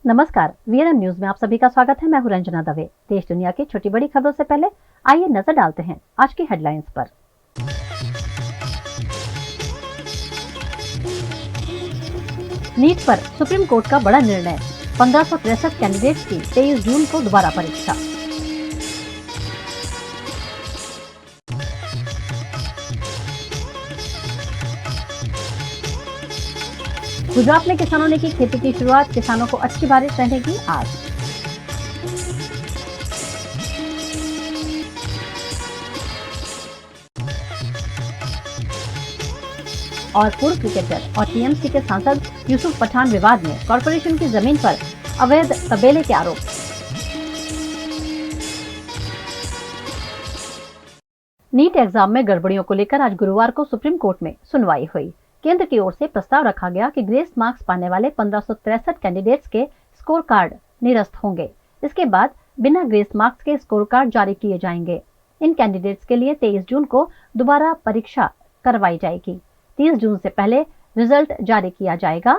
नमस्कार, VNM news में आप सभी का स्वागत है। मैं हूं रंजना दवे। देश दुनिया की छोटी बड़ी खबरों से पहले आइए नजर डालते हैं आज की हेडलाइंस पर। नीट पर सुप्रीम कोर्ट का बड़ा निर्णय, 1563 कैंडिडेट्स की 23 जून को दोबारा परीक्षा। गुजरात में किसानों ने की खेती की शुरुआत, किसानों को अच्छी बारिश रहने की आस। और पूर्व क्रिकेटर और टीएमसी के सांसद यूसुफ पठान विवाद में कॉर्पोरेशन की जमीन पर अवैध तबेले के आरोप। नीट एग्जाम में गड़बड़ियों को लेकर आज गुरुवार को सुप्रीम कोर्ट में सुनवाई हुई। केंद्र की ओर से प्रस्ताव रखा गया कि ग्रेस मार्क्स पाने वाले 1563 कैंडिडेट्स के स्कोर कार्ड निरस्त होंगे। इसके बाद बिना ग्रेस मार्क्स के स्कोर कार्ड जारी किए जाएंगे। इन कैंडिडेट्स के लिए 23 जून को दोबारा परीक्षा करवाई जाएगी। 30 जून से पहले रिजल्ट जारी किया जाएगा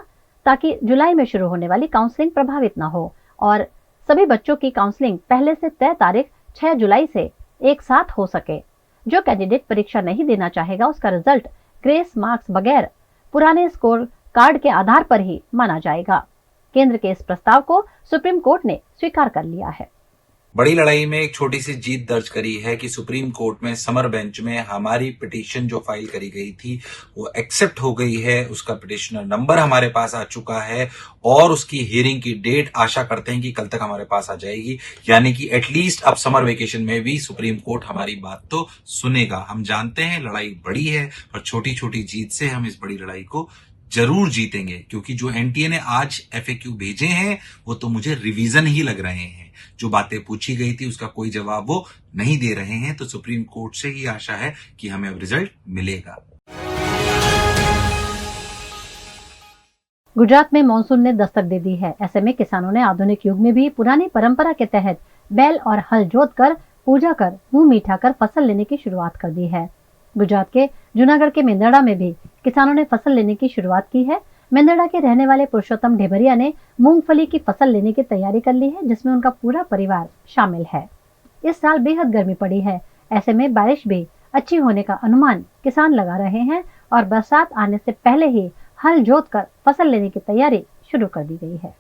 ताकि जुलाई में शुरू होने वाली काउंसलिंग प्रभावित न हो और सभी बच्चों की काउंसलिंग पहले से तय तारीख 6 जुलाई से एक साथ हो सके। जो कैंडिडेट परीक्षा नहीं देना चाहेगा उसका रिजल्ट ग्रेस मार्क्स बगैर पुराने स्कोर कार्ड के आधार पर ही माना जाएगा। केंद्र के इस प्रस्ताव को सुप्रीम कोर्ट ने स्वीकार कर लिया है। बड़ी लड़ाई में एक छोटी सी जीत दर्ज करी है कि सुप्रीम कोर्ट में समर बेंच में हमारी पिटीशन जो फाइल करी गई थी वो एक्सेप्ट हो गई है। उसका पिटिशनर नंबर हमारे पास आ चुका है और उसकी हियरिंग की डेट आशा करते हैं कि कल तक हमारे पास आ जाएगी। यानी कि एटलीस्ट अब समर वेकेशन में भी सुप्रीम कोर्ट हमारी बात तो सुनेगा। हम जानते हैं लड़ाई बड़ी है और छोटी छोटी जीत से हम इस बड़ी लड़ाई को जरूर जीतेंगे, क्योंकि जो एनटीए ने आज एफएक्यू भेजे हैं वो तो मुझे रिवीजन ही लग रहे हैं। जो बातें पूछी गई थी उसका कोई जवाब वो नहीं दे रहे हैं। तो सुप्रीम कोर्ट से ही आशा है कि हमें अब रिजल्ट मिलेगा। गुजरात में मानसून ने दस्तक दे दी है। ऐसे में किसानों ने आधुनिक युग में भी पुरानी परंपरा के तहत बैल और हल जोत कर पूजा कर मुंह मीठा कर फसल लेने की शुरुआत कर दी है। गुजरात के जूनागढ़ के मेंदड़ा में भी किसानों ने फसल लेने की शुरुआत की है। मेंदड़ा के रहने वाले पुरुषोत्तम ढेबरिया ने मूंगफली की फसल लेने की तैयारी कर ली है, जिसमें उनका पूरा परिवार शामिल है। इस साल बेहद गर्मी पड़ी है। ऐसे में बारिश भी अच्छी होने का अनुमान किसान लगा रहे हैं और बरसात आने से पहले ही हल जोत कर फसल लेने की तैयारी शुरू कर दी गई है।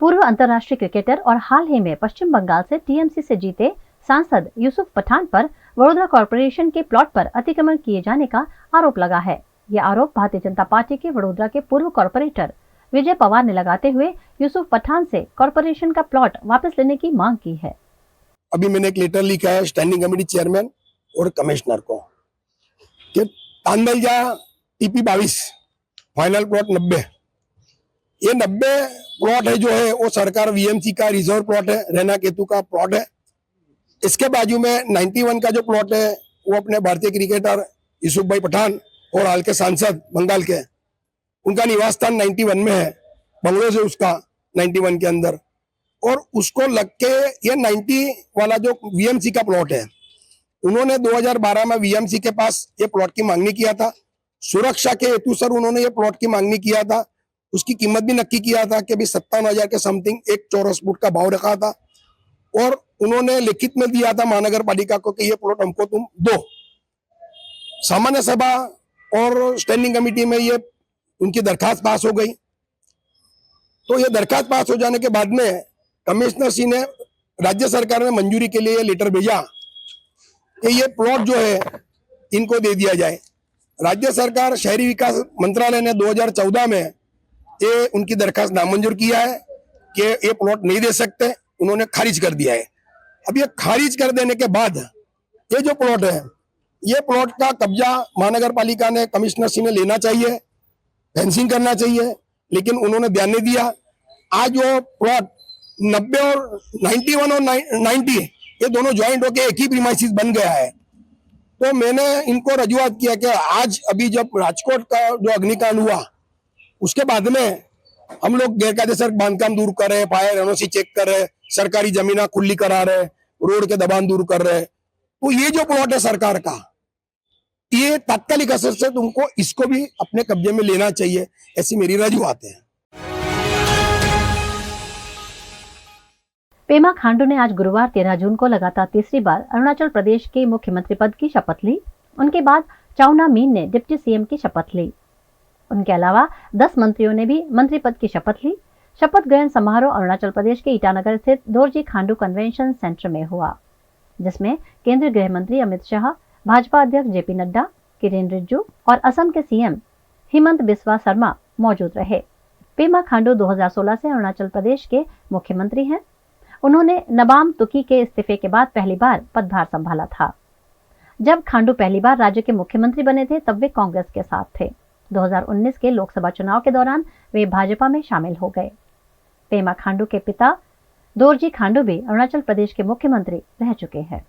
पूर्व अंतर्राष्ट्रीय क्रिकेटर और हाल ही में पश्चिम बंगाल से टीएमसी से जीते सांसद यूसुफ पठान पर वडोदरा कॉर्पोरेशन के प्लॉट पर अतिक्रमण किए जाने का आरोप लगा है। यह आरोप भारतीय जनता पार्टी के वडोदरा के पूर्व कॉर्पोरेटर विजय पवार ने लगाते हुए यूसुफ पठान से कॉर्पोरेशन का प्लॉट वापस लेने की मांग की है। अभी मैंने एक लेटर लिखा है स्टैंडिंग कमेटी चेयरमैन और कमिश्नर को कि तांदलजा टीपी 22 फाइनल प्लॉट 90, ये 90 प्लॉट है जो है वो सरकार वीएमसी का रिजर्व प्लॉट है, रैना केतु का प्लॉट है। इसके बाजू में 91 का जो प्लॉट है वो अपने भारतीय क्रिकेटर यूसुफ भाई पठान और हाल के सांसद बंगाल के, उनका निवास स्थान 91 में है, बंगलों से उसका 91 के अंदर। और उसको लग के ये 90 वाला जो वीएमसी का प्लॉट है, उन्होंने 2012 में वीएमसी के पास ये प्लॉट की मांगनी किया था। सुरक्षा के हेतु सर उन्होंने ये प्लॉट की मांगनी किया था। उसकी कीमत भी नक्की किया था कि 57,000 के समथिंग एक चौरस फुट का भाव रखा था और उन्होंने लिखित में दिया था महानगर पालिका को कि ये प्लॉट हमको तुम दो। सामान्य सभा और स्टैंडिंग कमेटी में ये उनकी दरखास्त पास हो गई। तो ये दरखास्त पास हो जाने के बाद में कमिश्नर सिंह ने राज्य सरकार में मंजूरी के लिए ये लेटर भेजा कि ये प्लॉट जो है इनको दे दिया जाए। राज्य सरकार शहरी विकास मंत्रालय ने 2014 में ये उनकी दरखास्त नामंजूर किया है कि ये प्लॉट नहीं दे सकते, उन्होंने खारिज कर दिया है। अब ये खारिज कर देने के बाद ये जो प्लॉट है, ये प्लॉट का कब्जा महानगर पालिका ने कमिश्नर सिंह ने लेना चाहिए, फेंसिंग करना चाहिए, लेकिन उन्होंने ध्यान नहीं दिया। आज वो प्लॉट 90 और 91 और 90 ये दोनों ज्वाइंट होकर एक ही प्रीमाइसिस बन गया है। तो मैंने इनको रजूआत किया कि आज अभी जब राजकोट का जो अग्निकांड हुआ उसके बाद में हम लोग गैरकायदेसर बांधकाम दूर कर रहे, फायर एनओसी चेक कर रहे, सरकारी जमीना खुली करा रहे, रोड के दबान दूर कर रहे। तो ये जो प्लॉट है सरकार का, ये तात्कालिक असर से तुमको इसको भी अपने कब्जे में लेना चाहिए, ऐसी मेरी रजूआत है। पेमा खांडू ने आज गुरुवार 13 जून को लगातार तीसरी बार अरुणाचल प्रदेश के मुख्यमंत्री पद की शपथ ली। उनके बाद चाउना मीन ने डिप्टी सीएम की शपथ ली। उनके अलावा 10 मंत्रियों ने भी मंत्री पद की शपथ ली। शपथ ग्रहण समारोह अरुणाचल प्रदेश के ईटानगर स्थित दोरजी खांडू कन्वेंशन सेंटर में हुआ, जिसमें केंद्रीय गृह मंत्री अमित शाह, भाजपा अध्यक्ष जेपी नड्डा, किरेन रिजिजू और असम के सीएम हिमंत बिस्वा शर्मा मौजूद रहे। पेमा खांडू 2016 से अरुणाचल प्रदेश के मुख्यमंत्री हैं। उन्होंने नबाम तुकी के इस्तीफे के बाद पहली बार पदभार संभाला था। जब खांडू पहली बार राज्य के मुख्यमंत्री बने थे तब वे कांग्रेस के साथ थे। 2019 के लोकसभा चुनाव के दौरान वे भाजपा में शामिल हो गए। पेमा खांडू के पिता दोरजी खांडू भी अरुणाचल प्रदेश के मुख्यमंत्री रह चुके हैं।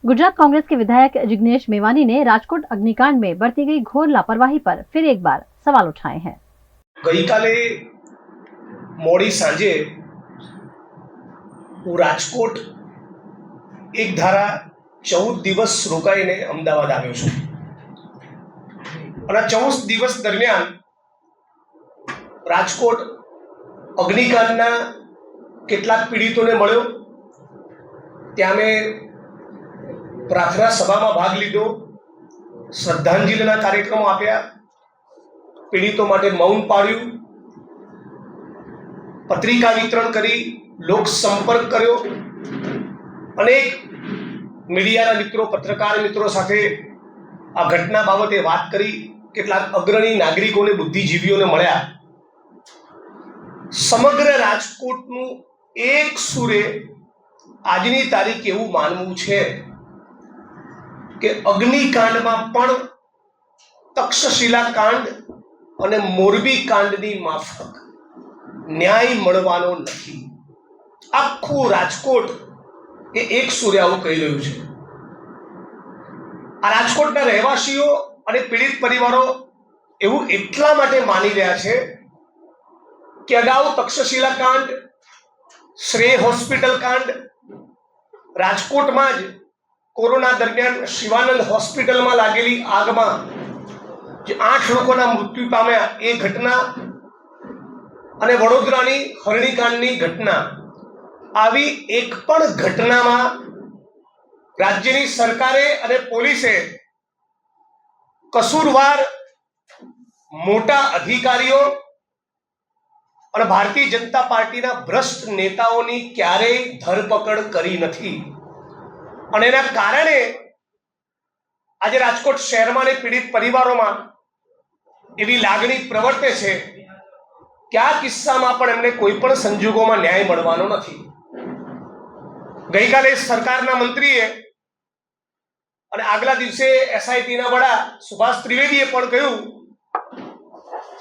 गुजरात कांग्रेस के विधायक जिग्नेश मेवानी ने राजकोट अग्निकांड में बरती गई घोर लापरवाही पर फिर एक बार सवाल उठाए हैं। ગઈકાલે મોડી સાંજે હું રાજકોટ એક ધારા 14 દિવસ રોકાઈને અમદાવાદ આવ્યો છું અને 14 દિવસ દરમિયાન રાજકોટ અગ્નિકાંડના કેટલાક પીડિતોને મળ્યો, ત્યાં મેં પ્રાર્થના સભામાં ભાગ લીધો, શ્રદ્ધાંજલિના કાર્યક્રમો આપ્યા, પીડિતો માટે મૌન પાડ્યું, પત્રિકા વિતરણ કરી, લોક સંપર્ક કર્યો, અનેક મીડિયાના મિત્રો, પત્રકાર મિત્રો સાથે આ ઘટના બાબતે વાત કરી, કેટલાક અગ્રણી નાગરિકોને, બુદ્ધિજીવીઓને મળ્યા। સમગ્ર રાજકોટનું એક સુરે આજની તારીખ એવું માનવું છે કે અગ્નિકાંડમાં પણ તક્ષશિલા કાંડ અને મોરબી કાંડની માફક ન્યાય મળવાનો નથી। આખું રાજકોટ એ એક સૂરે આવું કહી રહ્યું છે। આ રાજકોટના રહેવાસીઓ અને પીડિત પરિવારો એવું એટલા માટે માની રહ્યા છે કે અગાઉ તક્ષશિલા કાંડ, શ્રેય હોસ્પિટલ કાંડ, રાજકોટમાં જ કોરોના દરમિયાન શિવાનંદ હોસ્પિટલમાં लागेली આગમાં જે 8 લોકોના મૃત્યુ પામ્યા એ ઘટના અને વડોદરાની હરણીકાંડની ઘટના, આવી એક પણ ઘટનામાં રાજ્યની સરકારે અને પોલીસે કસૂરવાર મોટા અધિકારીઓ અને ભારતીય જનતા પાર્ટીના ભ્રષ્ટ નેતાઓની ક્યારેય ધરપકડ કરી નથી અને એના કારણે આજે રાજકોટ શહેરમાં અને પીડિત પરિવારોમાં એવી લાગણી પ્રવર્તે છે કે આ કિસ્સામાં પણ એમને કોઈ પણ સંજોગોમાં ન્યાય મળવાનો નથી। ગઈકાલે સરકારના મંત્રીએ અને આગલા દિવસે એસઆઈટીના વડા સુભાષ ત્રિવેદીએ પણ કહ્યું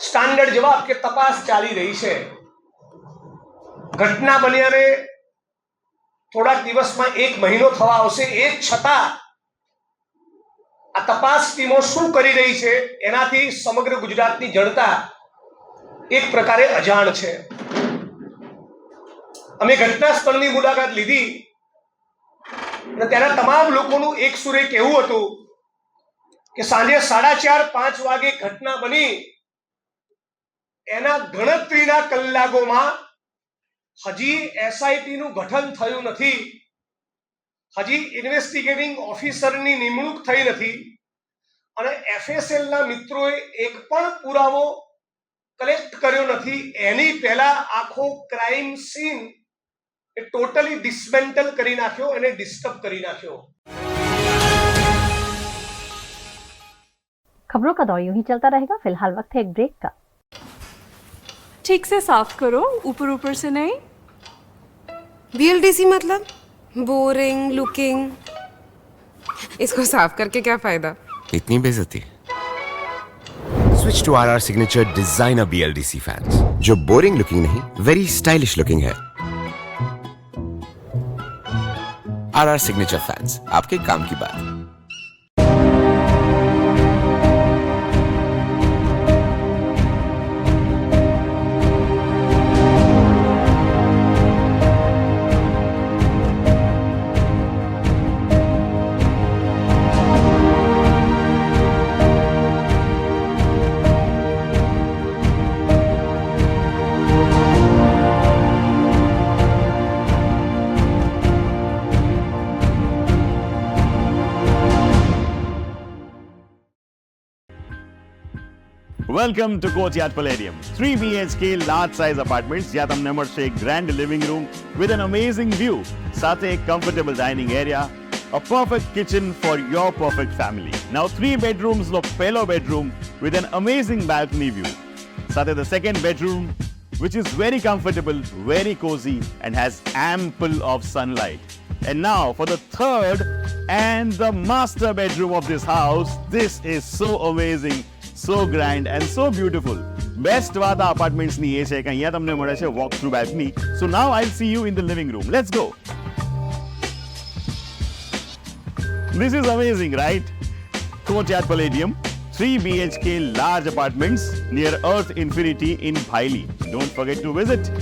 સ્ટાન્ડર્ડ જવાબ કે તપાસ ચાલી રહી છે। ઘટના બન્યાને થોડાક દિવસમાં 1 મહિનો થવા આવશે, એ છતાં આ તપાસ ટીમો શું કરી રહી છે એનાથી સમગ્ર ગુજરાતની જનતા એક પ્રકારે અજાણ છે। અમે ઘટના સ્થળની મુલાકાત લીધી અને ત્યાંના તમામ લોકોનું એક સુરે કહેવું હતું કે સાંજે 4:30-5 વાગે ઘટના બની, એના ગણતરીના કલાકોમાં હજી એસઆઈટીનું ગઠન થયું નથી, હજી ઇન્વેસ્ટિગેટિંગ ઓફિસરની નિમણૂક થઈ નથી અને એફએસએલના મિત્રોએ એક પણ પુરાવો કલેક્ટ કર્યો નથી। એની પહેલા આખો ક્રાઇમ સીન એ ટોટલી ડિસમેન્ટલ કરી નાખ્યો અને ડિસ્ટર્બ કરી નાખ્યો। खबरों का दौर यूं ही चलता रहेगा। फिलहाल वक्त है एक ब्रेक का। ठीक से साफ करो, ऊपर ऊपर से नहीं। बीएलडीसी मतलब बोरिंग लुकिंग, इसको साफ करके क्या फायदा? इतनी बेइज्जती। Switch to RR signature designer BLDC fans, जो बोरिंग लुकिंग नहीं, वेरी स्टाइलिश लुकिंग है। आरआर सिग्नेचर फैंस, आपके काम की बात। Welcome to courtyard palladium 3 BHK large size apartments જ્યાં તમને મળશે એક grand living room with an amazing view સાથે એક comfortable dining area, a perfect kitchen for your perfect family. Now 3 bedrooms નો પહેલો bedroom with an amazing balcony view. સાથે the second bedroom which is very comfortable, very cozy and has ample of sunlight. And now for the third and the master bedroom of this house. This is so amazing, so grand and so beautiful. Best વાત આ apartments ની એ છે કે અહીંયા તમને મળે છે walk through balcony. So now I'll see you in the living room. Let's go. This is amazing, right? Courtyard Palladium, 3 BHK large apartments near Earth Infinity in Bhaili. Don't forget to visit.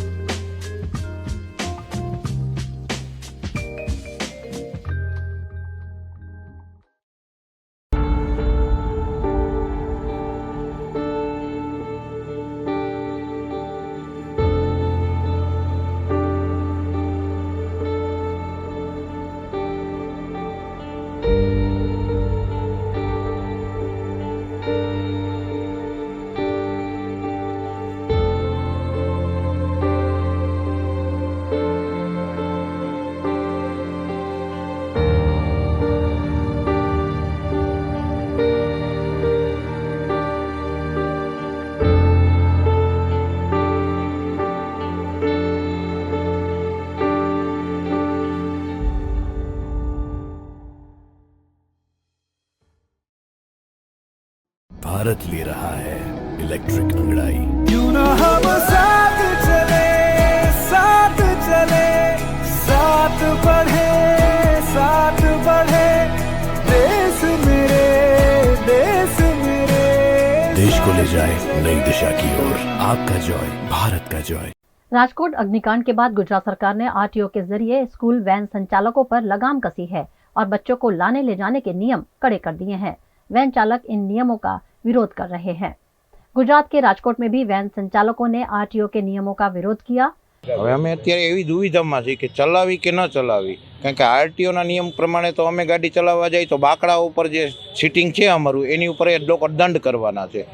Bharat ले रहा है electric अंगड़ाई। क्यों ना हम साथ चले, साथ चले, साथ बढ़े, साथ बढ़े, देश मेरे, देश मेरे। देश को ले जाए नई दिशा की ओर, आपका जॉय, भारत का जॉय। राजकोट अग्निकांड के बाद गुजरात सरकार ने आरटीओ के जरिए स्कूल वैन संचालकों पर लगाम कसी है और बच्चों को लाने ले जाने के नियम कड़े कर दिए हैं। वैन चालक इन नियमों का विरोध कर रहे हैं। गुजरात के राजकोट में भी वैन संचालकों ने आरटीओ के नियमों का विरोध किया। હવે અમે અત્યારે એવી દુવિધામાં છીએ કે ચલાવી કે ન ચલાવી, કારણ કે આરટીઓના નિયમ પ્રમાણે તો અમે ગાડી ચલાવવા જાય તો બાકડા ઉપર જે સીટિંગ છે અમારું એની ઉપર એ લોકો દંડ કરવાના છે,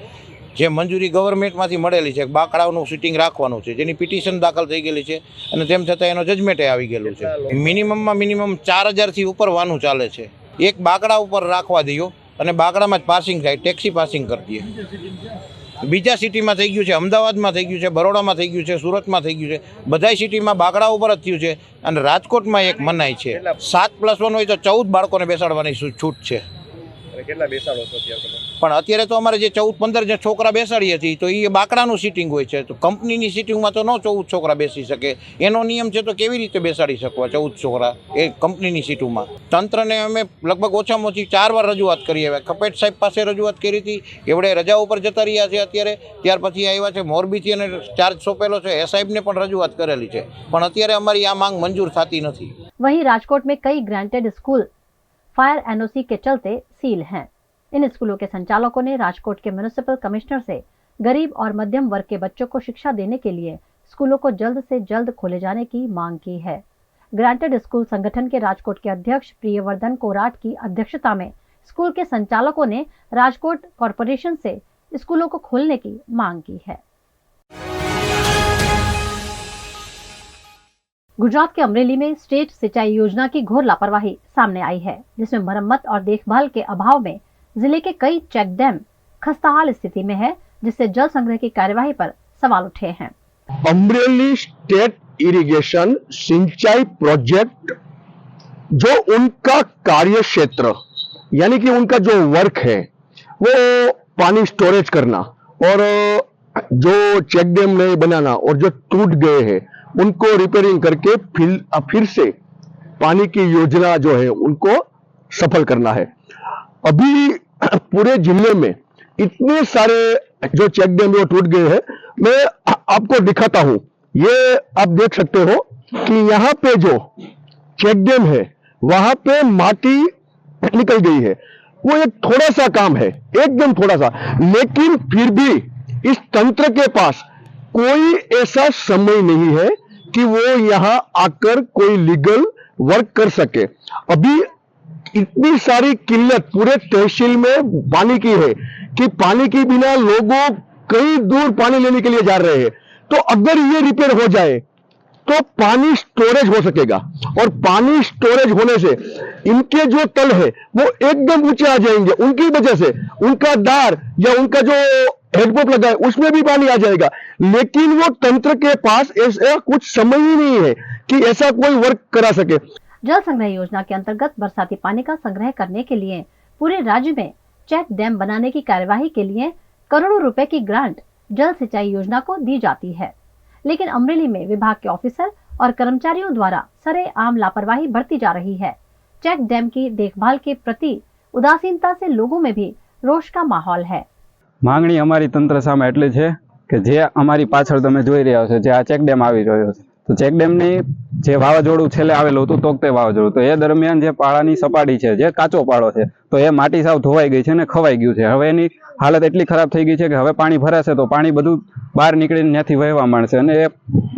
જે મંજૂરી ગવર્મેન્ટમાંથી મળેલી છે બાકડાઓનું સીટિંગ રાખવાનું છે, જેની પિટિશન દાખલ થઈ ગયેલી છે અને તેમ છતાં એનો જજમેન્ટે આવી ગયેલું છે। મિનિમમમાં મિનિમમ 4000થી ઉપર વાનું ચાલે છે, એક બાકડા ઉપર રાખવા દઈએ અને બાકડામાં જ પાસિંગ થાય, ટેક્સી પાસિંગ કરી દઈએ। બીજા સિટીમાં થઈ ગયું છે, અમદાવાદમાં થઈ ગયું છે, બરોડામાં થઈ ગયું છે, સુરતમાં થઈ ગયું છે, બધાય સિટીમાં બાકડા ઉપર જ થયું છે અને રાજકોટમાં એક મનાઈ છે 7+1 હોય તો 14 બાળકોને બેસાડવાની છૂટ છે। કેટલા બેસાડો છો અત્યારે? પણ અત્યારે તો અમારે જે 14-15 જે છોકરા બેસાડીએ છીએ તો એ બાકડાનું સીટિંગ હોય છે, તો કંપનીની સીટિંગમાં તો ન 14 છોકરા બેસી શકે, એનો નિયમ છે તો કેવી રીતે બેસાડી શકવા 14 છોકરા એ કંપનીની સીટોમાં? તંત્રને અમે લગભગ ઓછામાં ઓછી 4 વાર રજૂઆત કરી, હવે કપેટ સાહેબ પાસે રજૂઆત કરી હતી, એવડે રજા ઉપર જતા રહ્યા છે અત્યારે, ત્યાર પછી આવ્યા છે મોરબીથી અને ચાર્જ સોંપેલો છે, એ સાહેબને પણ રજૂઆત કરેલી છે, પણ અત્યારે અમારી આ માંગ મંજૂર થતી નથી। वहीं राजकोट में कई ग्रांटेड स्कूल फायर एनओसी के चलते सील हैं। इन स्कूलों के संचालकों ने राजकोट के म्युनिसिपल कमिश्नर से गरीब और मध्यम वर्ग के बच्चों को शिक्षा देने के लिए स्कूलों को जल्द से जल्द खोले जाने की मांग की है। ग्रांटेड स्कूल संगठन के राजकोट के अध्यक्ष प्रियवर्धन कोराट की अध्यक्षता में स्कूल के संचालकों ने राजकोट कॉरपोरेशन से स्कूलों को खोलने की मांग की है। गुजरात के अमरेली में स्टेट सिंचाई योजना की घोर लापरवाही सामने आई है, जिसमें मरम्मत और देखभाल के अभाव में जिले के कई चेक डैम खस्ताहाल स्थिति में है, जिससे जल संग्रह की कार्यवाही पर सवाल उठे हैं। अमरेली स्टेट इरिगेशन सिंचाई प्रोजेक्ट जो उनका कार्य क्षेत्र यानी कि उनका जो वर्क है वो पानी स्टोरेज करना और जो चेक डैम नए बनाना और जो टूट गए हैं उनको रिपेयरिंग करके फिर से पानी की योजना जो है उनको सफल करना है। अभी पूरे जिले में इतने सारे जो चेक डैम जो टूट गए हैं, मैं आपको दिखाता हूं, ये आप देख सकते हो कि यहाँ पे जो चेक डैम है वहां पे माटी निकल गई है, वो एक थोड़ा सा काम है, एकदम थोड़ा सा, लेकिन फिर भी इस तंत्र के पास कोई ऐसा समय नहीं है कि वो यहाँ आकर कोई लीगल वर्क कर सके। अभी इतनी सारी किल्लत पूरे तहसील में पानी की है कि पानी के बिना लोगों कहीं दूर पानी लेने के लिए जा रहे हैं, तो अगर ये रिपेयर हो जाए तो पानी स्टोरेज हो सकेगा, और पानी स्टोरेज होने से इनके जो तल है वो एकदम ऊंचे आ जाएंगे। उनकी वजह से उनका दार या उनका जो हेडपंप लगा है उसमें भी पानी आ जाएगा, लेकिन वो तंत्र के पास ऐसा कुछ समय ही नहीं है कि ऐसा कोई वर्क करा सके। जल संग्रह योजना के अंतर्गत बरसाती पानी का संग्रह करने के लिए पूरे राज्य में चेक डैम बनाने की कार्यवाही के लिए करोड़ों रुपए की ग्रांट जल सिंचाई योजना को दी जाती है, लेकिन अमरेली में विभाग के ऑफिसर और कर्मचारियों द्वारा सरेआम लापरवाही बरती जा रही है। चेक डैम की देखभाल के प्रति उदासीनता से लोगों में भी रोष का माहौल है। માંગણી અમારી તંત્ર સામે એટલી છે કે જે અમારી પાછળ તમે જોઈ રહ્યા છો, જે આ ચેક ડેમ આવી રહ્યો છે, તો ચેક ડેમની જે વાવાઝોડું છેલ્લે આવેલું હતું તોકતે વાવાઝોડું, તો એ દરમિયાન જે પાળાની સપાટી છે, જે કાચો પાળો છે, તો એ માટી સાવ ધોવાઈ ગઈ છે અને ખવાઈ ગયું છે। હવે એની હાલત એટલી ખરાબ થઈ ગઈ છે કે હવે પાણી ભરાશે તો પાણી બધું બહાર નીકળીને ત્યાંથી વહેવા માંડશે અને એ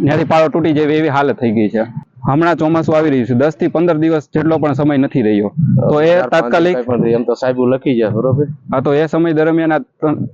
ત્યાંથી પાળો તૂટી જાય એવી હાલત થઈ ગઈ છે। હમણાં ચોમાસું આવી રહ્યું છે, 10 થી 15 દિવસ જેટલો પણ સમય નથી રહ્યો, તો એ તાત્કાલિક એમ તો સાહેબ લખી જાય બરોબર। હા, તો એ સમય દરમિયાન આ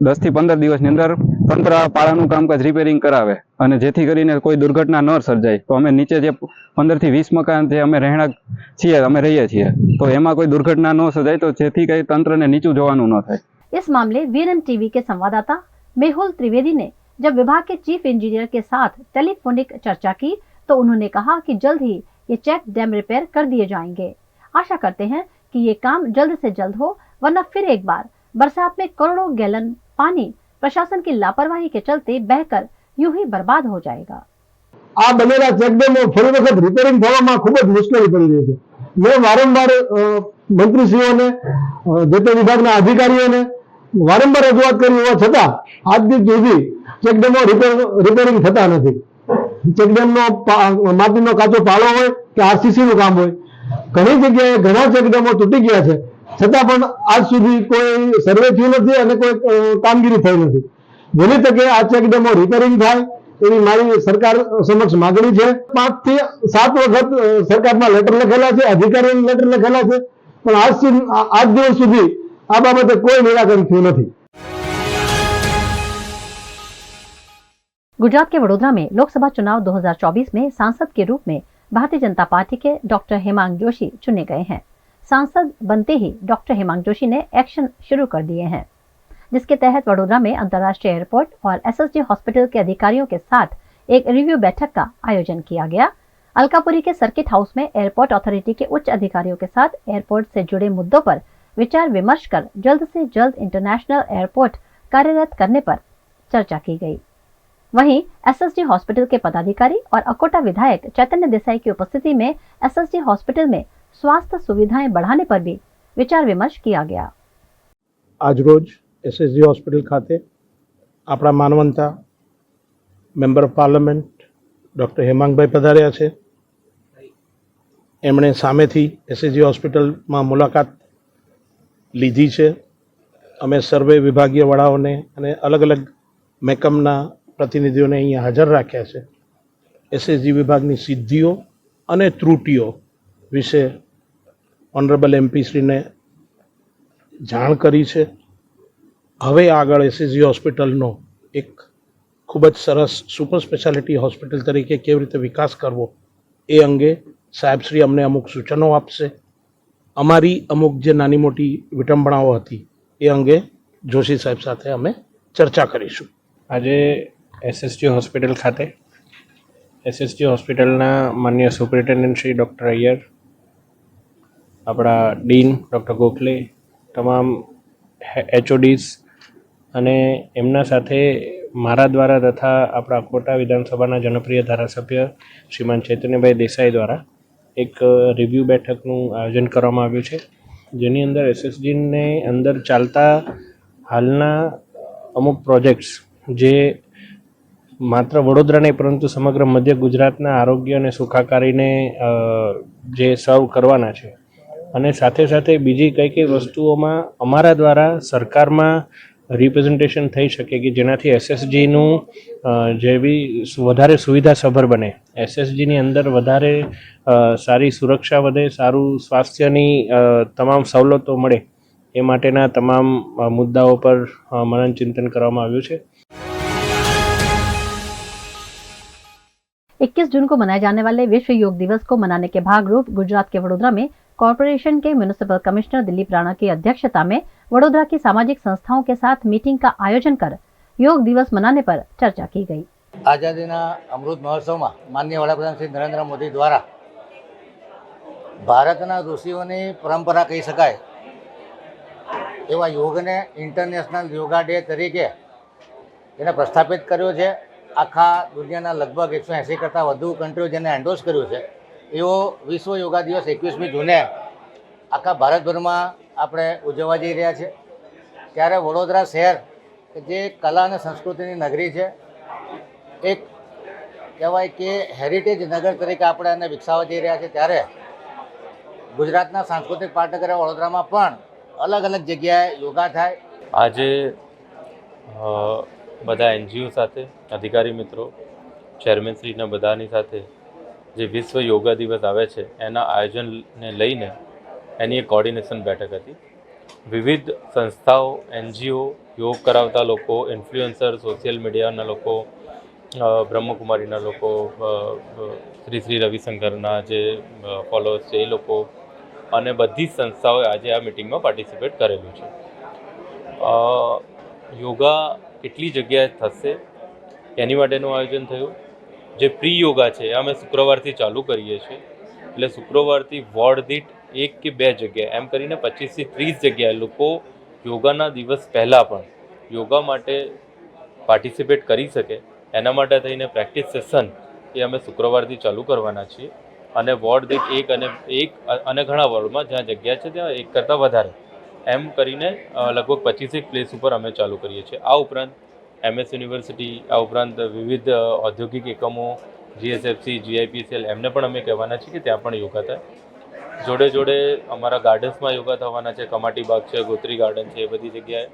10 થી 15 દિવસની અંદર તંત્ર પાળાનું કામકાજ રિપેરિંગ કરાવે અને જેથી કરીને કોઈ દુર્ઘટના ન સર્જાય। તો અમે નીચે જે 15 થી 20 મકાન જે અમે રહેણાંક છીએ, અમે રહીએ છીએ, તો એમાં કોઈ દુર્ઘટના ન સર્જાય, તો જેથી કઈ તંત્રને નીચું જોવાનું ન થાય। इस मामले वीएनएम टीवी के संवाददाता मेहुल त्रिवेदी ने जब विभाग के चीफ इंजीनियर के साथ टेलीफोनिक चर्चा की तो उन्होंने कहा कि जल्द ही ये चेक डैम रिपेयर कर दिए जाएंगे। आशा करते हैं कि ये काम जल्द से जल्द हो, वरना फिर एक बार बरसात में करोड़ों गैलन पानी प्रशासन की लापरवाही के चलते बहकर यूं ही बर्बाद हो जाएगा। આ બનેલા ચેકડેમો ફરી વખત રિપેરિંગ થવામાં ખૂબ જ મુશ્કેલી પડી રહી છે। મેં વારંવાર મંત્રીશ્રીઓને, જે તે વિભાગના અધિકારીઓને વારંવાર રજૂઆત કરી હોવા છતાં આજ દિન સુધી ચેકડેમો રિપેરિંગ થતા નથી। ચેકડેમનો માટીનો કાચો પાળો હોય કે આરસીસીનું કામ હોય, ઘણી જગ્યાએ ઘણા ચેકડેમો તૂટી ગયા છે, છતાં પણ આજ સુધી કોઈ સર્વે થયું નથી અને કોઈ કામગીરી થઈ નથી। વહેલી તકે આ ચેકડેમો રિપેરિંગ થાય એવી મારી સરકાર સમક્ષ માગણી છે। 5 થી 7 વખત સરકારમાં લેટર લખેલા છે, અધિકારીઓને લેટર લખેલા છે, પણ આજ દિવસ સુધી આ બાબતે કોઈ નિરાકરણ થયું નથી। गुजरात के वडोदरा में लोकसभा चुनाव 2024 में सांसद के रूप में भारतीय जनता पार्टी के डॉक्टर हेमांग जोशी चुने गए हैं। सांसद बनते ही डॉक्टर हेमांग जोशी ने एक्शन शुरू कर दिए हैं, जिसके तहत वडोदरा में अंतर्राष्ट्रीय एयरपोर्ट और एसएसजी हॉस्पिटल के अधिकारियों के साथ एक रिव्यू बैठक का आयोजन किया गया। अलकापुरी के सर्किट हाउस में एयरपोर्ट अथॉरिटी के उच्च अधिकारियों के साथ एयरपोर्ट से जुड़े मुद्दों पर विचार विमर्श कर जल्द से जल्द इंटरनेशनल एयरपोर्ट कार्यरत करने पर चर्चा की गई। वहीं एसएसजी हॉस्पिटल के पदाधिकारी और अकोटा विधायक चैतन्य देसाई की उपस्थिति में एसएसजी हॉस्पिटल में स्वास्थ्य सुविधाएं बढ़ाने पर भी विचार विमर्श किया गया। आज रोज एसएसजी हॉस्पिटल खाते अपना मानवंता मेम्बर ऑफ पार्लामेंट डॉक्टर हेमांगभाई पधार्या छे। एमणे सामेथी एसएसजी हॉस्पिटल में मुलाकात लीधी छे। अमे सर्वे विभागीय वडाओने अने अलग अलग मेकमना प्रतिनिधिओने अहींया हाजर राख्या छे। एसएसजी विभागनी सिद्धिओ अने त्रुटिओ विषे ऑनरेबल एमपी श्रीने जाण करी छे। हवे आगळ एसएसजी हॉस्पिटलनो एक खूब ज सरस सुपर स्पेशालिटी हॉस्पिटल तरीके केवी रीते विकास करवो ए अंगे साहेबश्री अमने अमुक सूचनो आपशे। अमारी अमुक जे नानी मोटी विटंबणाओ हती ए अंगे जोशी साहेब साथे अमे चर्चा करीशुं। આજે એસએસજી હોસ્પિટલ ખાતે એસએસજી હોસ્પિટલના માનનીય સુપ્રિન્ટેન્ડન્ટ શ્રી ડૉક્ટર અય્યર, આપણા ડીન ડૉક્ટર ગોખલે, તમામ એચઓડીઝ અને એમના સાથે મારા દ્વારા તથા આપણા કોટા વિધાનસભાના જનપ્રિય ધારાસભ્ય શ્રીમાન ચૈતન્યભાઈ દેસાઈ દ્વારા એક રિવ્યૂ બેઠકનું આયોજન કરવામાં આવ્યું છે, જેની અંદર એસએસજીને અંદર ચાલતા હાલના અમુક પ્રોજેક્ટ્સ જે માત્ર વડોદરા નહીં પરંતુ સમગ્ર મધ્ય ગુજરાતના આરોગ્ય અને સુખાકારીને જે સર્વ કરવાના છે અને સાથે સાથે બીજી કઈ કઈ વસ્તુઓમાં અમારા દ્વારા સરકારમાં રિપ્રેઝન્ટેશન થઈ શકે કે જેનાથી એસએસજીનું જેવી વધારે સુવિધાસભર બને, એસએસજીની અંદર વધારે સારી સુરક્ષા વધે, સારું સ્વાસ્થ્યની તમામ સવલતો મળે, એ માટેના તમામ મુદ્દાઓ પર મનન ચિંતન કરવામાં આવ્યું છે। 21 जून को मनाए जाने वाले विश्व योग दिवस को मनाने के भागरूप गुजरात के वडोदरा में कॉरपोरेशन के म्युनिसिपल कमिश्नर दिलीप राणा की अध्यक्षता में वडोदरा की सामाजिक संस्थाओं के साथ मीटिंग का आयोजन कर योग दिवस मनाने पर चर्चा की गई। आजादीना अमृत महोत्सव में माननीय वडाप्रधान श्री नरेंद्र मोदी द्वारा भारतना ऋषिओनी परंपरा कही शकाय एवा योगने इंटरनेशनल योगा डे तरीके એને પ્રસ્થાપિત કર્યો છે। આખા દુનિયાના લગભગ 180 કરતાં વધુ કન્ટ્રીઓ જેને એન્ડોર્સ કર્યું છે એવો વિશ્વ યોગા દિવસ 21મી જૂને આખા ભારતભરમાં આપણે ઉજવવા જઈ રહ્યા છે। ત્યારે વડોદરા શહેર કે જે કલા અને સંસ્કૃતિની નગરી છે, એક કહેવાય કે હેરિટેજ નગર તરીકે આપણે એને વિકસાવવા જઈ રહ્યા છે, ત્યારે ગુજરાતના સાંસ્કૃતિક પાટનગર વડોદરામાં પણ અલગ અલગ જગ્યાએ યોગા થાય। આજે બધા એનજીઓ સાથે અધિકારી મિત્રો ચેરમેનશ્રીના બધાની સાથે જે વિશ્વ યોગા દિવસ આવે છે એના આયોજનને લઈને એની એક કોર્ડિનેશન બેઠક હતી। વિવિધ સંસ્થાઓ, એનજીઓ, યોગ કરાવતા લોકો, ઇન્ફ્લુએન્સર, સોશિયલ મીડિયાના લોકો, બ્રહ્મકુમારીના લોકો, શ્રી રવિશંકરના જે ફોલોઅર્સ છે એ લોકો અને બધી જ સંસ્થાઓએ આજે આ મિટિંગમાં પાર્ટિસિપેટ કરેલું છે। યોગા કેટલી જગ્યાએ થશે એની માટેનું આયોજન થયું। જે પ્રી યોગા છે એ અમે શુક્રવારથી ચાલુ કરીએ છીએ, એટલે શુક્રવારથી વોર્ડ દીઠ 1 કે 2 જગ્યાએ એમ કરીને 25 થી 30 જગ્યાએ લોકો યોગાના દિવસ પહેલાં પણ યોગા માટે પાર્ટિસિપેટ કરી શકે એના માટે થઈને પ્રેક્ટિસ સેશન એ અમે શુક્રવારથી ચાલુ કરવાના છીએ। અને વોર્ડ દીઠ એક અને ઘણા વોર્ડમાં જ્યાં જગ્યા છે ત્યાં 1 કરતાં વધારે એમ કરીને લગભગ 25 પ્લેસ ઉપર અમે ચાલુ કરીએ છીએ। આ ઉપરાંત MS યુનિવર્સિટી, આ ઉપરાંત વિવિધ ઔદ્યોગિક એકમો, GSFC, GIPCL એમને પણ અમે કહેવાના છીએ કે ત્યાં પણ યોગા થાય। જોડે જોડે અમારા ગાર્ડન્સમાં યોગા થવાના છે, કમાટી બાગ છે, ગોત્રી ગાર્ડન છે, એ બધી જગ્યાએ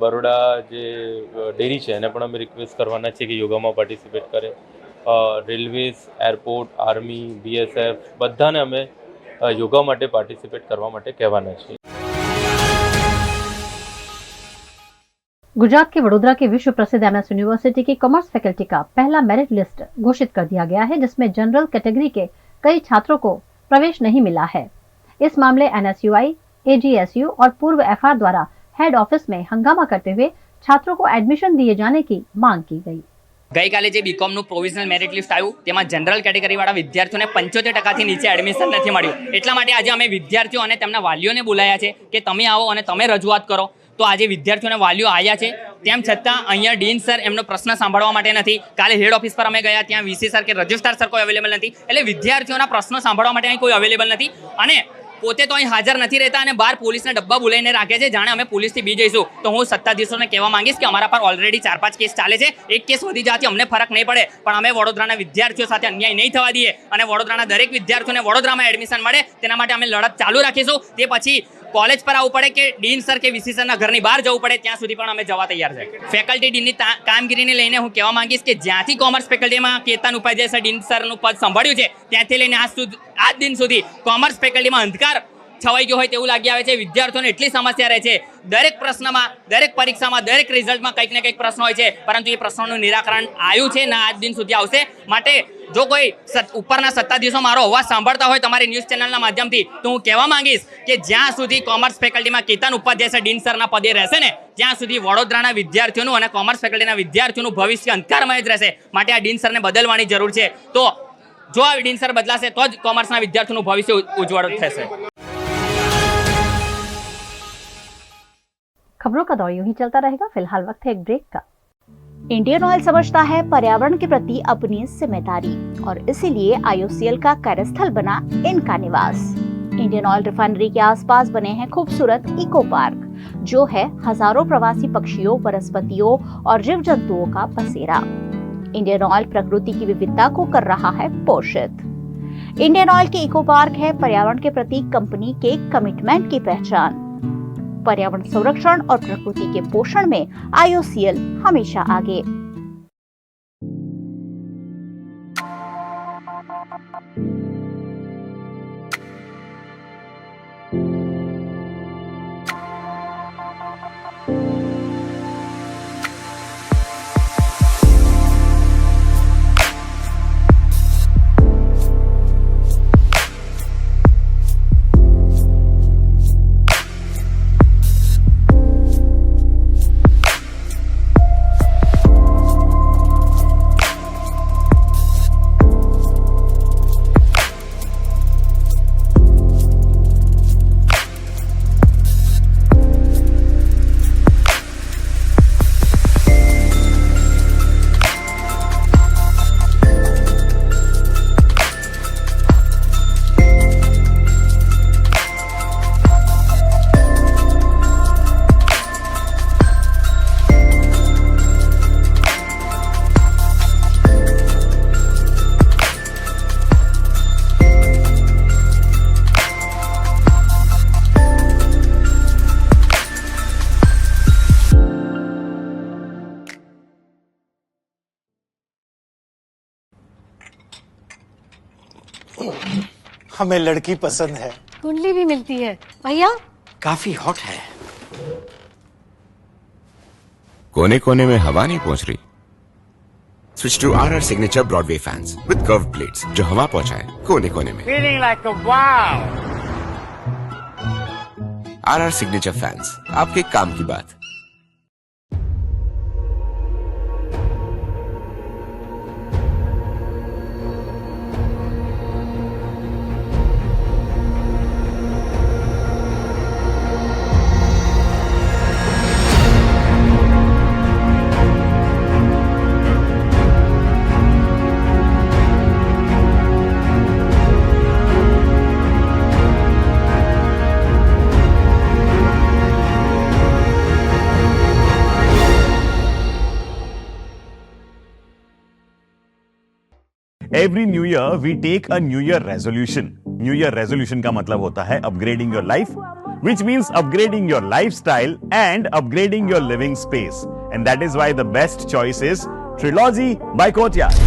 બરોડા જે ડેરી છે એને પણ અમે રિક્વેસ્ટ કરવાના છીએ કે યોગામાં પાર્ટિસિપેટ કરે। રેલવેઝ, એરપોર્ટ, આર્મી, BSF બધાને અમે યોगा માટે પાર્ટિસિपेट કરવા માટે કહેવાના છીએ। गुजरात के वडोदरा की विश्व प्रसिद्ध MS यूनिवर्सिटी की कॉमर्स फैकल्टी का पहला मेरिट लिस्ट घोषित कर दिया गया है, जिसमें जनरल कैटेगरी के कई छात्रों को प्रवेश नहीं मिला है। इस मामले NSUI, AGSU और पूर्व FR द्वारा हेड ऑफिस में हंगामा करते हुए छात्रों को एडमिशन दिए जाने की मांग की गई। गई काले जे बीकॉमનું પ્રોવિઝનલ મેરિટ લિસ્ટ આવ્યું તેમાં જનરલ કેટેગરીવાળા વિદ્યાર્થીઓને 75% નીચે એડમિશન નથી મળ્યું। એટલા માટે આજે અમે વિદ્યાર્થીઓ અને તેમના વાલીઓને બોલાયા છે કે તમે આવો અને તમે રજૂઆત કરો। તો આજે વિદ્યાર્થીઓને વાલીઓ આવ્યા છે, તેમ છતાં અહીંયા ડીન સર એમનો પ્રશ્ન સાંભળવા માટે નથી। કાલે હેડ ઓફિસ પર અમે ગયા, ત્યાં VC સર કે રજિસ્ટ્રાર સર કોઈ અવેલેબલ નથી, એટલે વિદ્યાર્થીઓના પ્રશ્નો સાંભળવા માટે અહીં કોઈ અવેલેબલ નથી। અને પોતે તો અહીં હાજર નથી રહેતા અને બહાર પોલીસના ડબ્બા બોલાવીને રાખે છે, જાણે અમે પોલીસથી બી જઈશું। તો હું સત્તાધીશોને કહેવા માંગીશ કે અમારા પર ઓલરેડી 4-5 કેસ ચાલે છે, એક કેસ વધી જવાથી અમને ફરક નહીં પડે, પણ અમે વડોદરાના વિદ્યાર્થીઓ સાથે અન્યાય નહીં થવા દઈએ અને વડોદરાના દરેક વિદ્યાર્થીઓને વડોદરામાં એડમિશન મળે તેના માટે અમે લડત ચાલુ રાખીશું। તે પછી કોલેજ પર આવવું પડે કે ડીન સર કે VC સરના ઘરની બહાર જવું પડે, ત્યાં સુધી પણ અમે જવા તૈયાર છે। ફેકલ્ટી ડીનની કામગીરીને લઈને હું કહેવા માંગીશ કે જ્યાંથી કોમર્સ ફેકલ્ટીમાં કેતન ઉપાધ્યાય સર ડીન સરનું પદ સંભાળ્યું છે ત્યાંથી લઈને આજ દિન સુધી કોમર્સ ફેકલ્ટીમાં અંધકાર છવાઈ ગયો હોય તેવું લાગી આવે છે। વિદ્યાર્થીઓને એટલી સમસ્યા રહે છે, દરેક પ્રશ્નમાં, દરેક પરીક્ષામાં, દરેક રિઝલ્ટમાં કંઈક ને કંઈક પ્રશ્ન હોય છે, પરંતુ એ પ્રશ્નોનું નિરાકરણ આવ્યું છે ના આજ દિન સુધી આવશે। માટે જો કોઈ ઉપરના સત્તાધીશો મારો અવાજ સાંભળતા હોય તમારી ન્યૂઝ ચેનલના માધ્યમથી, તો હું કહેવા માંગીશ કે જ્યાં સુધી કોમર્સ ફેકલ્ટીમાં કેતન ઉપાધ્યાય સર ડીન સરના પદે રહેશે ને ત્યાં સુધી વડોદરાના વિદ્યાર્થીઓનું અને કોમર્સ ફેકલ્ટીના વિદ્યાર્થીઓનું ભવિષ્ય અંધકારમય જ રહેશે। માટે આ ડીન સરને બદલવાની જરૂર છે। તો જો આ ડીન સર બદલાશે તો જ કોમર્સના વિદ્યાર્થીઓનું ભવિષ્ય ઉજ્જવળ થશે। खबरों का दौर यूं ही चलता रहेगा। फिलहाल वक्त है एक ब्रेक का। इंडियन ऑयल समझता है पर्यावरण के प्रति अपनी जिम्मेदारी और इसीलिए IOCL का कार्यस्थल बना इनका निवास। इंडियन ऑयल रिफाइनरी के आसपास बने हैं खूबसूरत इको पार्क, जो है हजारों प्रवासी पक्षियों, वनस्पतियों और जीव जंतुओं का बसेरा। इंडियन ऑयल प्रकृति की विविधता को कर रहा है पोषित। इंडियन ऑयल के इको पार्क है पर्यावरण के प्रति कंपनी के कमिटमेंट की पहचान। पर्यावरण संरक्षण और प्रकृति के पोषण में IOCL हमेशा आगे। हमें लड़की पसंद है। कुंडली भी मिलती है भैया। काफी हॉट है। कोने कोने में हवा नहीं पहुंच रही? Switch to RR signature broadway fans with curve blades जो हवा पहुंचाए कोने कोने में। Feeling like a wow. RR signature fans, आपके काम की बात। Every new year we take a new year resolution. New year resolution का मतलब होता है upgrading your life, which means upgrading your lifestyle and upgrading your living space. And that is why the best choice is Trilogy by Courtyard.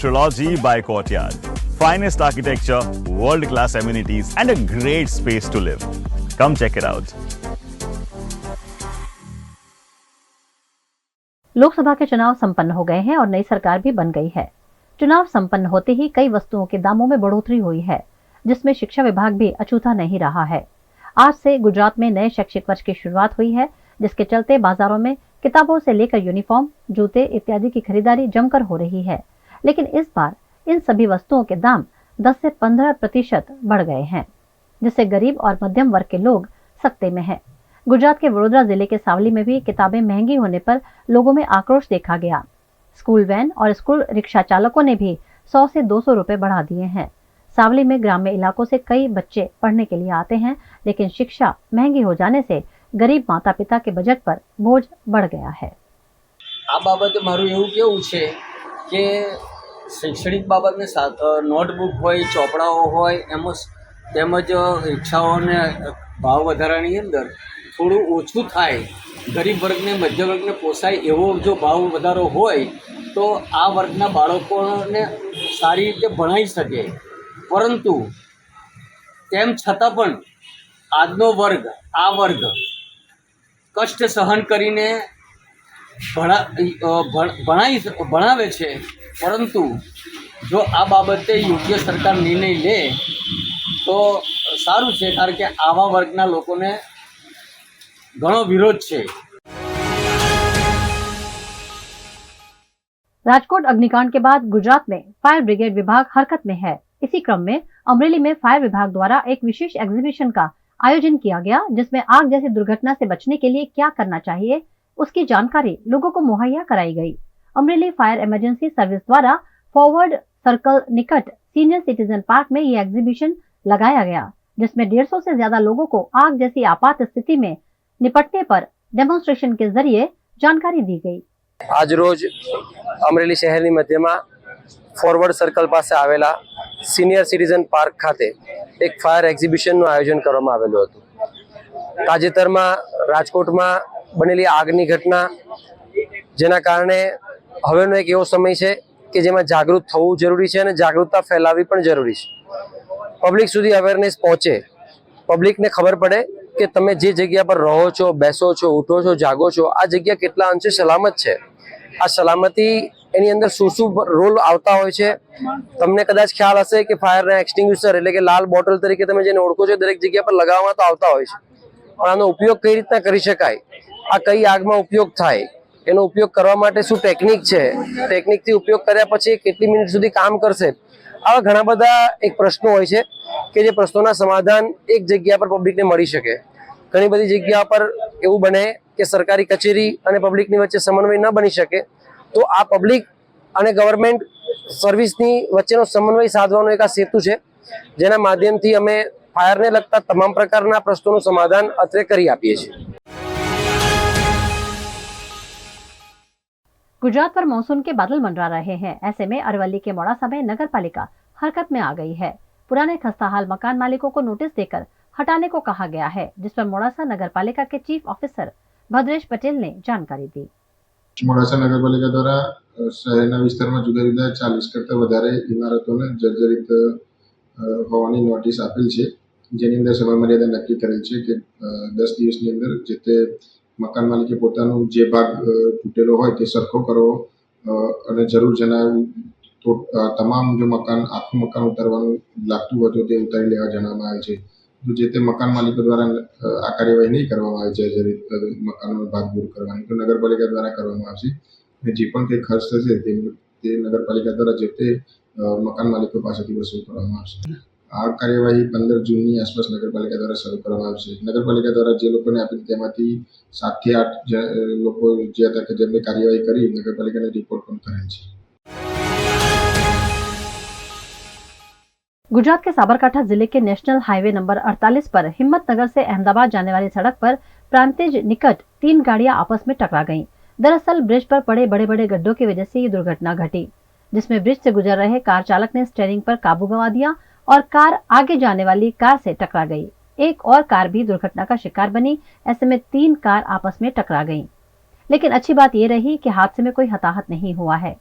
Trilogy by Courtyard. Finest architecture, world-class amenities, and a great space to live. Come check it out. Lok Sabha के चुनाव संपन्न हो गए हैं और नई सरकार भी बन गई है। चुनाव संपन्न होते ही कई वस्तुओं के दामों में बढ़ोतरी हुई है, जिसमें शिक्षा विभाग भी अछूता नहीं रहा है। आज से गुजरात में नए शैक्षिक वर्ष की शुरुआत हुई है, जिसके चलते बाजारों में किताबों से लेकर यूनिफॉर्म, जूते इत्यादि की खरीदारी जमकर हो रही है। लेकिन इस बार इन सभी वस्तुओं के दाम 10 से 15% बढ़ गए हैं, जिससे गरीब और मध्यम वर्ग के लोग सकते में हैं। गुजरात के वडोदरा जिले के सावली में भी किताबें महंगी होने पर लोगों में आक्रोश देखा गया। स्कूल वैन और स्कूल रिक्शा चालकों ने भी 100 से 200 रुपए बढ़ा दिए हैं। सावली में ग्राम्य इलाकों से कई बच्चे पढ़ने के लिए आते हैं, लेकिन शिक्षा महंगी हो जाने से गरीब माता पिता के बजट पर बोझ बढ़ गया है। આ બાબતે મારું એવું કેવું છે કે શૈક્ષણિક બાબતને નોટબુક હોય, ચોપડાઓ હોય, તેમજ રિક્ષાઓને ભાવ વધારાની અંદર થોડું ઓછું થાય, ગરીબ વર્ગને, મધ્ય વર્ગને પોસાય એવો જો ભાવ વધારો હોય તો આ વર્ગના બાળકોને સારી રીતે ભણાવી શકે। પરંતુ તેમ છતાં પણ આજનો વર્ગ, આ વર્ગ કષ્ટ સહન કરીને ભણાવે છે। પરંતુ જો આ બાબતે યોગ્ય સરકાર નિર્ણય લે તો સારું છે, કારણ કે આવા વર્ગના લોકોને ઘણો વિરોધ છે। राजकोट अग्निकांड के बाद गुजरात में फायर ब्रिगेड विभाग हरकत में है। इसी क्रम में अमरेली में फायर विभाग द्वारा एक विशेष एग्जीबिशन का आयोजन किया गया, जिसमें आग जैसी दुर्घटना से बचने के लिए क्या करना चाहिए उसकी जानकारी लोगों को मुहैया कराई गई। अमरेली फायर इमरजेंसी सर्विस द्वारा फॉरवर्ड सर्कल निकट सीनियर सिटीजन पार्क में ये एग्जीबिशन लगाया गया, जिसमें 150 से ज्यादा लोगों को आग जैसी आपात स्थिति में निपटने पर डेमोन्स्ट्रेशन के जरिए जानकारी दी गई। आज रोज अमरेली शहर मध्य में फॉरवर्ड सर्कल पास आवेला सीनियर सिटीजन पार्क खाते एक फायर एक्जिबिशन आयोजन करवामां आवेलुं हतुं। ताजेतरमां राजकोटमां बनेली आगनी घटना जेना कारणे हवेनो एक एवो समय छे के जेमां जागृत थवुं जरूरी छे अने जागृतता फैलावी पण जरूरी छे। पब्लिक सुधी अवेरनेस पहोंचे, पब्लिक ने खबर पड़े कि तमे जे जग्या पर रहो छो, बेसो छो, उठो छो, जागो छो, आ जग्या केटला अंशे सलामत छे। आ सलामती एनी अंदर शुं रोल आवता होय छे। तमने कदाच ख्याल हशे कि फायर एक्सटिंग्विशर एटले के लाल बोटल तरीके तमे जेने ओळखो छो दरेक जग्या पर लगाववामां तो आवता होय छे, पण आनो उपयोग कई रीतना करी शकाय, आ कई आगमां उपयोग थाय, एनो उपयोग करवा माटे शुं टेक्निक छे, टेक्निकथी उपयोग कर्या पछी केटली मिनिट सुधी काम करशे, आवा घणा बधा एक प्रश्नो होय छे के जे प्रश्नोना समाधान एक जग्या पर पब्लिकने मळी शके। घणी बधी जग्या पर एवुं बने के सरकारी कचेरी अने पब्लिकनी वच्चे समन्वय न बनी शके, तो आ पब्लिक अने गवर्नमेंट सर्विसनी वच्चेनो समन्वय साधवानो एक आ सेतु छे, जेना माध्यमथी अमे फायरने लगता तमाम प्रकारना प्रश्नोनुं समाधान अत्रे करी आपीए छीए। गुजरात पर मानसून के बादल मंडरा रहे हैं। ऐसे में अरवली के मोड़ासा में नगर पालिका हरकत में आ गई है। पुराने खस्ताहाल मकान मालिकों को नोटिस देकर हटाने को कहा गया है, जिस पर मोड़ासा नगर पालिका के चीफ ऑफिसर भद्रेश पटेल ने जानकारी दी। મોડાસા નગરપાલિકા દ્વારા શહેરના વિસ્તારમાં જુદા જુદા 40 કરતાં વધારે ઇમારતોને જર્જરિત હોવાની નોટિસ આપેલ છે, જેની અંદર સમયમર્યાદા નક્કી કરેલ છે કે 10 દિવસની અંદર જે તે મકાન માલિકે પોતાનું જે ભાગ તૂટેલો હોય તે સરખો કરવો અને જરૂર જણાવ્યું તો તમામ જો મકાન આખું મકાન ઉતારવાનું લાગતું હોય તો તે ઉતારી લેવા જણાવવામાં આવે છે। જો જે તે મકાન માલિકો દ્વારા આ કાર્યવાહી નહીં કરવામાં આવે જર્જરિત મકાનનો ભાગ દૂર કરવાની તો નગરપાલિકા દ્વારા કરવામાં આવશે અને જે પણ કંઈ ખર્ચ થશે તે નગરપાલિકા દ્વારા જે તે મકાન માલિકો પાસેથી વસૂલ કરવામાં આવશે। આ કાર્યવાહી 15 જૂનની આસપાસ નગરપાલિકા દ્વારા શરૂ કરવામાં આવશે। નગરપાલિકા દ્વારા જે લોકોને આપી તેમાંથી 7 થી 8 લોકો જે હતા કે જેમને કાર્યવાહી કરી નગરપાલિકાને રિપોર્ટ પણ કરેલ છે। गुजरात के साबरकांठा जिले के नेशनल हाईवे नंबर 48 पर हिम्मतनगर से अहमदाबाद जाने वाली सड़क पर प्रांतिज निकट 3 गाड़ियां आपस में टकरा गईं। दरअसल ब्रिज पर पड़े बड़े बड़े गड्ढों की वजह से ये दुर्घटना घटी, जिसमें ब्रिज से गुजर रहे कार चालक ने स्टीयरिंग पर काबू गंवा दिया और कार आगे जाने वाली कार से टकरा गई। एक और कार भी दुर्घटना का शिकार बनी। ऐसे में 3 कार आपस में टकरा गईं। लेकिन अच्छी बात यह रही कि हादसे में कोई हताहत नहीं हुआ है।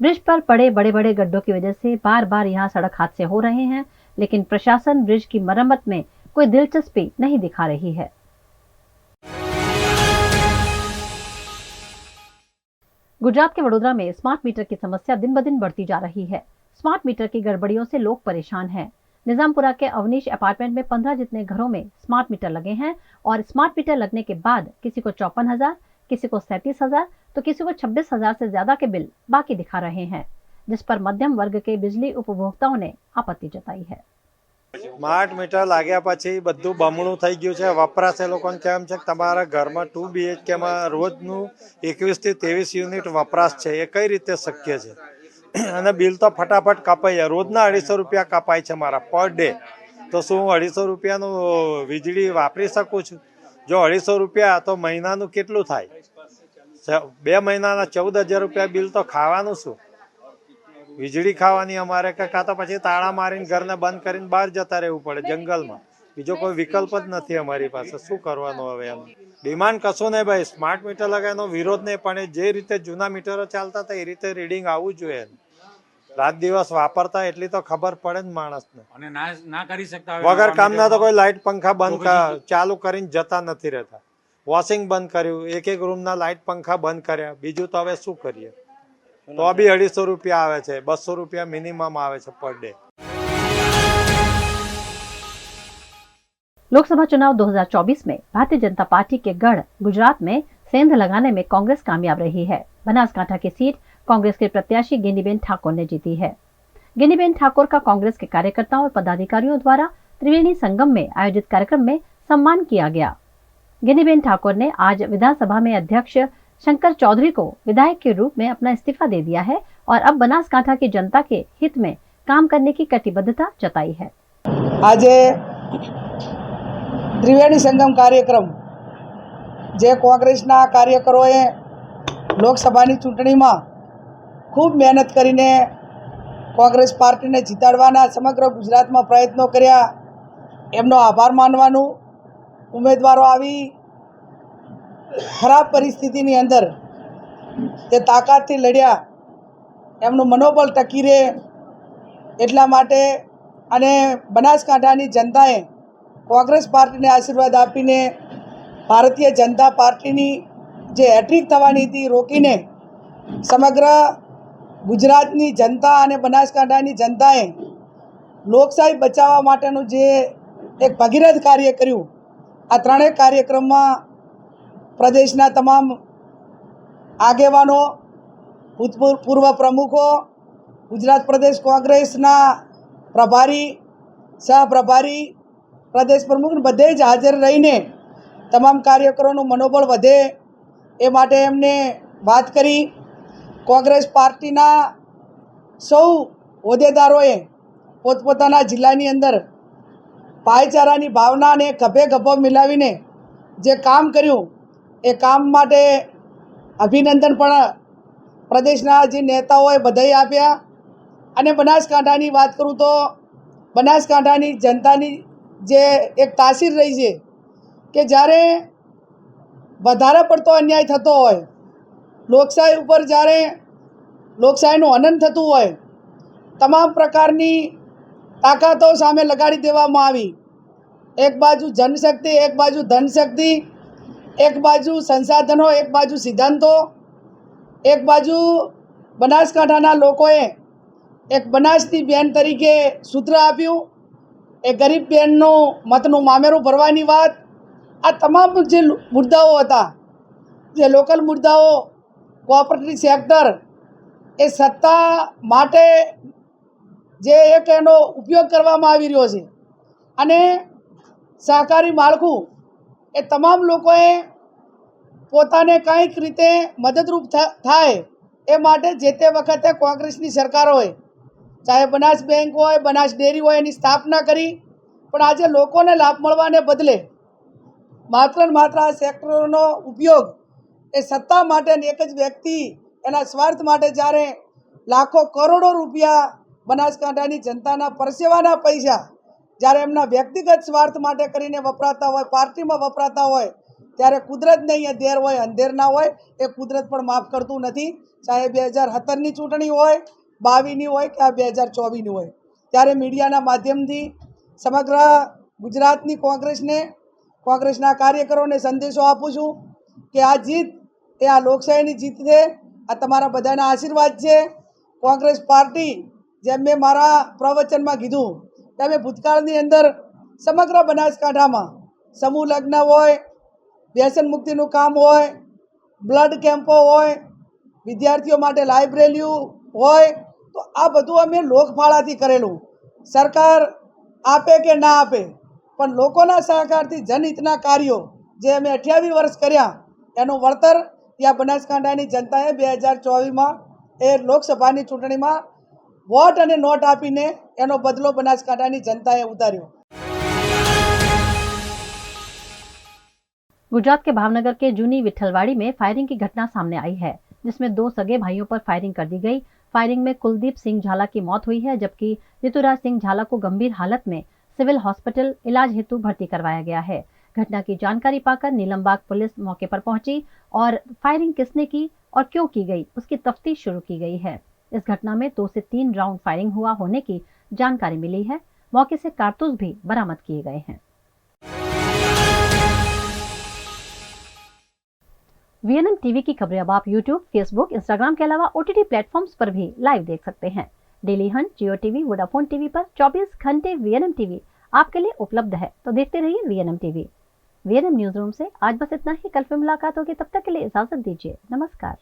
ब्रिज पर पड़े बड़े बड़े गड्ढों की वजह से बार बार यहाँ सड़क हादसे हो रहे हैं, लेकिन प्रशासन ब्रिज की मरम्मत में कोई दिलचस्पी नहीं दिखा रही है। गुजरात के वडोदरा में स्मार्ट मीटर की समस्या दिन ब दिन बढ़ती जा रही है। स्मार्ट मीटर की गड़बड़ियों से लोग परेशान हैं। निजामपुरा के अवनीश अपार्टमेंट में 15 जितने घरों में स्मार्ट मीटर लगे हैं और स्मार्ट मीटर लगने के बाद किसी को 54,000, किसी को 37,000 तो किसी को 26,000 से ज्यादा के बिल बाकी दिखा रहे हैं, जिस पर मध्यम वर्ग के बिजली उपभोक्ताओं ने आपत्ति जताई है। स्मार्ट मीटर लाग्या पछी बधुं बमणुं थई गयुं छे। वपराश ए लोकोने केम छे के तमारा घरमां 2 BHK मां रोजनुं 21 થી 23 યુનિટ वपराश छे, ए कई रीते शक्य छे? અને बिल तो फटाफट कपाई जाए। रोजना 250 રૂપિયા कपाय छे मारा पर डे, तो शुं 250 રૂપિયાનું વીજળી वापरी શકુं છું? जो 250 રૂપિયા तो મહિનાનું કેટલું થાય? 2 મહિનાના 14,000 રૂપિયા बिल तो खावानुं शुं? વીજળી ખાવાની અમારે કે કાં તો પછી તાળા મારીને ઘરને બંધ કરીને બહાર જતા રહેવું પડે જંગલમાં। બીજો કોઈ વિકલ્પ જ નથી અમારી પાસે। શું કરવાનું હવે? એમ ડિમાન્ડ કશું નહીં ભાઈ, સ્માર્ટ મીટર લગાવવાનો વિરોધ નહીં, પણ જે રીતે જૂના મીટરો ચાલતા હતા એ રીતે રીડિંગ આવવું જોઈએ। રાત દિવસ વાપરતા એટલી તો ખબર પડે જ માણસને। અને ના કરી શકતા વગર કામના તો કોઈ લાઇટ પંખા બંધ ચાલુ કરીને જતા નથી રહેતા। વોશિંગ બંધ કર્યું, એક રૂમના લાઇટ પંખા બંધ કર્યા, બીજું તો હવે શું કરીએ? तो अभी 250 રૂપિયા આવે છે, 200 રૂપિયા मिनिमम आवे छे पर डे। लोकसभा चुनाव 2024 में भारतीय जनता पार्टी के गढ़ गुजरात में सेंध लगाने में कांग्रेस कामयाब रही है। बनासकांठा की सीट कांग्रेस के प्रत्याशी गिनीबेन ठाकुर ने जीती है। गिनीबेन ठाकुर का कांग्रेस के कार्यकर्ताओं और पदाधिकारियों द्वारा त्रिवेणी संगम में आयोजित कार्यक्रम में सम्मान किया गया। गिनीबेन ठाकुर ने आज विधानसभा में अध्यक्ष शंकर चौधरी को विधायक के रूप में अपना इस्तीफा दे दिया है और अब बनासकांठा की जनता के हित में काम करने की कटिबद्धता जताई है। आज त्रिवेणी संगम कार्यक्रम जे कांग्रेसना कार्यकरोए लोकसभानी चूंटणीमां खूब मेहनत करीने कांग्रेस पार्टीने जीताडवाना समग्र गुजरातमां प्रयत्नो कर्या, एमनो आभार मानवानुं। उमेदवारो आवी खराब परिस्थितिनी अंदर ते ताकतथी लड्या, एमनुं मनोबल टकी रहे एटला माटे अने बनासकांठानी जनताए कांग्रेस पार्टीने आशीर्वाद आपीने भारतीय जनता पार्टीनी जे हेट्रिक थवानी हती रोकीने समग्र गुजरातनी जनता अने बनासकांठानी जनताए लोकशाही बचाववा माटेनुं जे एक भगीरथ कार्य कर्युं। आ त्रणेय कार्यक्रममां प्रदेशना तमाम आगेवानो, भूतपूर्व प्रमुखों, गुजरात प्रदेश कांग्रेसना प्रभारी, सहप्रभारी, प्रदेश प्रमुख बधे ज हाजर रहीने तमाम कार्यकरों मनोबल वधे ए माटे एमने बात करी। कांग्रेस पार्टीना सौ होद्देदारोए पोतपोताना जिल्लानी अंदर भाईचारानी भावना ने खभे खभो मिलावीने जे काम कर्युं ए काम माटे अभिनंदन पण પ્રદેશના જે નેતાઓએ બધાઈ આપ્યા. અને બનાસકાંઠાની વાત કરું તો બનાસકાંઠાની જનતાની જે એક તાસીર રહી છે કે જ્યારે વધારે પડતો અન્યાય થતો હોય, લોકશાહી ઉપર જ્યારે લોકશાહીનું હનન થતું હોય, તમામ પ્રકારની તાકાતો સામે લગાડી દેવામાં આવી. એક બાજુ જનશક્તિ, એક બાજુ ધનશક્તિ, એક બાજુ સંસાધનો, એક બાજુ સિદ્ધાંતો, એક બાજુ બનાસકાંઠાના લોકોએ એક બનાસની બેન તરીકે સૂત્ર આપ્યું. એ ગરીબ બેનનું મતનું મામેરું ભરવાની વાત, આ તમામ જે મુદ્દાઓ હતા, જે લોકલ મુદ્દાઓ, કોઓપરેટિવ સેક્ટર, એ સત્તા માટે જે એક એનો ઉપયોગ કરવામાં આવી રહ્યો છે. અને સહકારી માળખું એ તમામ લોકોએ પોતાને કંઈક રીતે મદદરૂપ થાય એ માટે જે તે વખતે કોંગ્રેસની સરકાર હોય, ચાહે બનાસ બેંક હોય, બનાસ ડેરી હોય, એની સ્થાપના કરી. પણ આજે લોકોને લાભ મળવાને બદલે માત્ર ને માત્ર આ સેક્ટરોનો ઉપયોગ એ સત્તા માટે એક જ વ્યક્તિ એના સ્વાર્થ માટે જ્યારે લાખો કરોડો રૂપિયા બનાસકાંઠાની જનતાના પરસેવાના પૈસા જ્યારે એમના વ્યક્તિગત સ્વાર્થ માટે કરીને વપરાતા હોય, પાર્ટીમાં વપરાતા હોય, ત્યારે કુદરતને અહીંયા દેર હોય અંધેર ના હોય. એ કુદરત પણ માફ કરતું નથી. ચાહે 2017ની ચૂંટણી હોય, 22ની હોય કે આ 2024ની હોય. ત્યારે મીડિયાના માધ્યમથી સમગ્ર ગુજરાતની કોંગ્રેસના કાર્યકરોને સંદેશો આપું છું કે આ જીત એ આ લોકશાહીની જીત છે. આ તમારા બધાના આશીર્વાદ છે. કોંગ્રેસ પાર્ટી, જેમ મેં મારા પ્રવચનમાં કીધું તેમ ભૂતકાળની અંદર સમગ્ર બનાસકાંઠામાં સમૂહ લગ્ન હોય, વ્યસન મુક્તિનું કામ હોય, બ્લડ કેમ્પો હોય, વિદ્યાર્થીઓ માટે લાઇબ્રેરીઓ હોય, તો આ બધું અમે લોકફાળાથી કરેલું. સરકાર આપે કે ના આપે, પણ લોકોના સહકારથી જનહિતના કાર્યો જે અમે 28 વર્ષ કર્યા એનું વળતર ત્યાં બનાસકાંઠાની જનતાએ 2024માં એ લોકસભાની ચૂંટણીમાં વોટ અને નોટ આપીને એનો બદલો બનાસકાંઠાની जनता उतार्यो। गुजरात के भावनगर के जूनी विठलवाड़ी में फायरिंग की घटना सामने आई है, जिसमें 2 सगे भाइयों पर फायरिंग कर दी गई। फायरिंग में कुलदीप सिंह झाला की मौत हुई है, जबकि ऋतुराज सिंह झाला को गंभीर हालत में सिविल हॉस्पिटल इलाज हेतु भर्ती करवाया गया है। घटना की जानकारी पाकर नीलमबाग पुलिस मौके पर पहुंची और फायरिंग किसने की और क्यों की गई उसकी तफ्तीश शुरू की गई है। इस घटना में 2 से 3 राउंड फायरिंग हुआ होने की जानकारी मिली है। मौके से कारतूस भी बरामद किए गए हैं। वीएनएम टीवी की खबरें अब आप यूट्यूब, फेसबुक, इंस्टाग्राम के अलावा ओटीटी प्लेटफॉर्म्स पर भी लाइव देख सकते हैं। डेली हंट, जियो टीवी, वोडाफोन टीवी पर 24 घंटे वीएनएम टीवी आपके लिए उपलब्ध है, तो देखते रहिए VNM TV. VNM news room से आज बस इतना ही। कल फिर मुलाकात होगी, तब तक के लिए इजाजत दीजिए। नमस्कार।